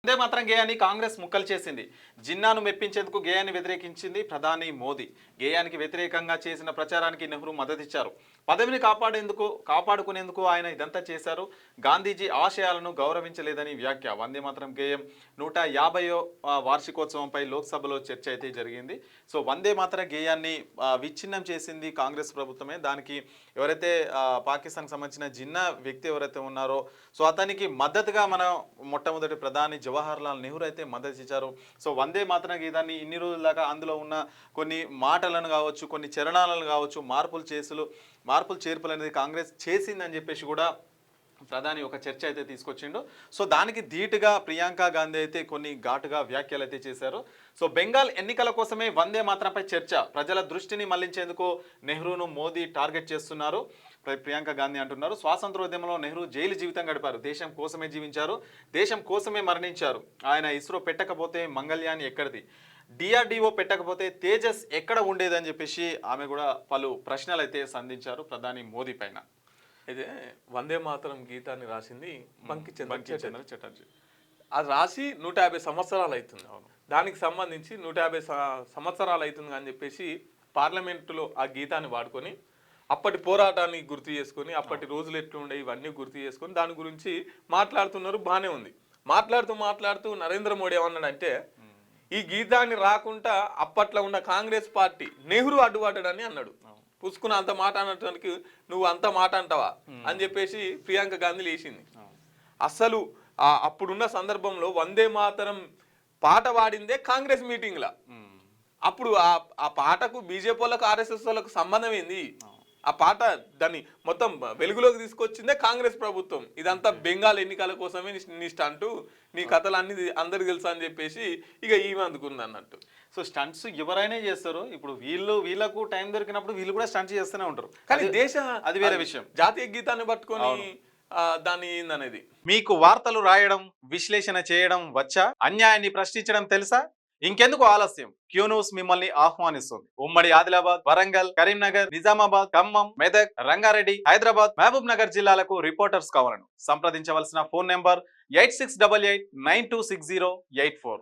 వందే మాత్రం గేయాన్ని కాంగ్రెస్ ముక్కలు చేసింది. జిన్నాను మెప్పించేందుకు గేయాన్ని వ్యతిరేకించింది ప్రధాని మోదీ. గేయానికి వ్యతిరేకంగా చేసిన ప్రచారానికి నెహ్రూ మద్దతిచ్చారు. పదవిని కాపాడుకునేందుకు ఆయన ఇదంతా చేశారు. గాంధీజీ ఆశయాలను గౌరవించలేదని వ్యాఖ్య. వందే మాత్రం గేయం 150వ వార్షికోత్సవంపై లోక్సభలో చర్చ అయితే జరిగింది. సో వందే మాత్రం గేయాన్ని విచ్ఛిన్నం చేసింది కాంగ్రెస్ ప్రభుత్వమే. దానికి ఎవరైతే పాకిస్తాన్కి సంబంధించిన జిన్నా వ్యక్తి ఎవరైతే ఉన్నారో సో అతనికి మద్దతుగా మన మొట్టమొదటి ప్రధాని జవహర్ లాల్ నెహ్రూ అయితే మద్దతు ఇచ్చారు. సో వందే మాతరం గీతాన్ని ఇన్ని రోజుల దాకా అందులో ఉన్న కొన్ని మాటలను కావచ్చు, కొన్ని చరణాలను కావచ్చు, మార్పులు చేర్పులు అనేది కాంగ్రెస్ చేసిందని చెప్పేసి కూడా ప్రధాని ఒక చర్చ అయితే తీసుకొచ్చిండు. సో దానికి ధీటుగా ప్రియాంక గాంధీ అయితే కొన్ని ఘాటుగా వ్యాఖ్యలు అయితే చేశారు. సో బెంగాల్ ఎన్నికల కోసమే వందే మాత్రంపై చర్చ. ప్రజల దృష్టిని మళ్లించేందుకు నెహ్రూను మోదీ టార్గెట్ చేస్తున్నారు. ప్రియాంక గాంధీ అంటున్నారు. స్వాతంత్రోద్యమంలో నెహ్రూ జైలు జీవితం గడిపారు. దేశం కోసమే జీవించారు, దేశం కోసమే మరణించారు. ఆయన ఇస్రో పెట్టకపోతే మంగళ్యాన్ ఎక్కడిది, డిఆర్డిఓ పెట్టకపోతే తేజస్ ఎక్కడ ఉండేదని చెప్పేసి ఆమె కూడా పలు ప్రశ్నలు అయితే సంధించారు ప్రధాని మోదీ పైన. అయితే వందే మాతరం గీతాన్ని రాసింది బంకించంద్ర చటర్జీ. అది రాసి 150 సంవత్సరాలు అవుతుంది. దానికి సంబంధించి 150 సంవత్సరాలు అవుతుంది అని చెప్పేసి పార్లమెంటులో ఆ గీతాన్ని వాడుకొని అప్పటి పోరాటాన్ని గుర్తు చేసుకొని అప్పటి రోజులు ఎట్లుండే ఇవన్నీ గుర్తు చేసుకొని దాని గురించి మాట్లాడుతున్నారు. బాగానే ఉంది. మాట్లాడుతూ నరేంద్ర మోడీ ఏమన్నాడంటే ఈ గీతాన్ని రాకుండా అప్పట్లో ఉన్న కాంగ్రెస్ పార్టీ నెహ్రూ అడ్డుపడ్డాడని అన్నాడు. పుసుకున్న అంత మాట అనటానికి నువ్వు అంత మాట అంటావా అని చెప్పేసి ప్రియాంక గాంధీ లేచింది. అసలు అప్పుడున్న సందర్భంలో వందే మాతరం పాట వాడిందే కాంగ్రెస్ మీటింగ్లా. అప్పుడు ఆ పాటకు బీజేపీ వాళ్ళకు ఆర్ఎస్ఎస్ వాళ్ళకు సంబంధం ఏంది? ఆ పాట దాన్ని మొత్తం వెలుగులోకి తీసుకొచ్చిందే కాంగ్రెస్ ప్రభుత్వం. ఇదంతా బెంగాల్ ఎన్నికల కోసమే నీ స్టంటు, నీ కథలు అన్ని అందరికి తెలుసా అని చెప్పేసి ఇక ఈమె అందుకుంది అన్నట్టు. సో స్టంట్స్ ఎవరైనా చేస్తారు. ఇప్పుడు వీళ్ళకు టైం దొరికినప్పుడు వీళ్ళు కూడా స్టంట్స్ చేస్తూనే ఉంటారు. కానీ అది వేరే విషయం. జాతీయ గీతాన్ని పట్టుకొని దాని ఏందనేది. మీకు వార్తలు రాయడం, విశ్లేషణ చేయడం వచ్చా? అన్యాయాన్ని ప్రశ్నించడం తెలుసా? ఇంకెందుకు ఆలస్యం? క్యూ న్యూస్ మిమ్మల్ని ఆహ్వానిస్తుంది. ఉమ్మడి ఆదిలాబాద్, వరంగల్, కరీంనగర్, నిజామాబాద్, ఖమ్మం, మెదక్, రంగారెడ్డి, హైదరాబాద్, మహబూబ్ నగర్ జిల్లాలకు రిపోర్టర్స్ కావాలను సంప్రదించవలసిన ఫోన్ నెంబర్ 8688926084.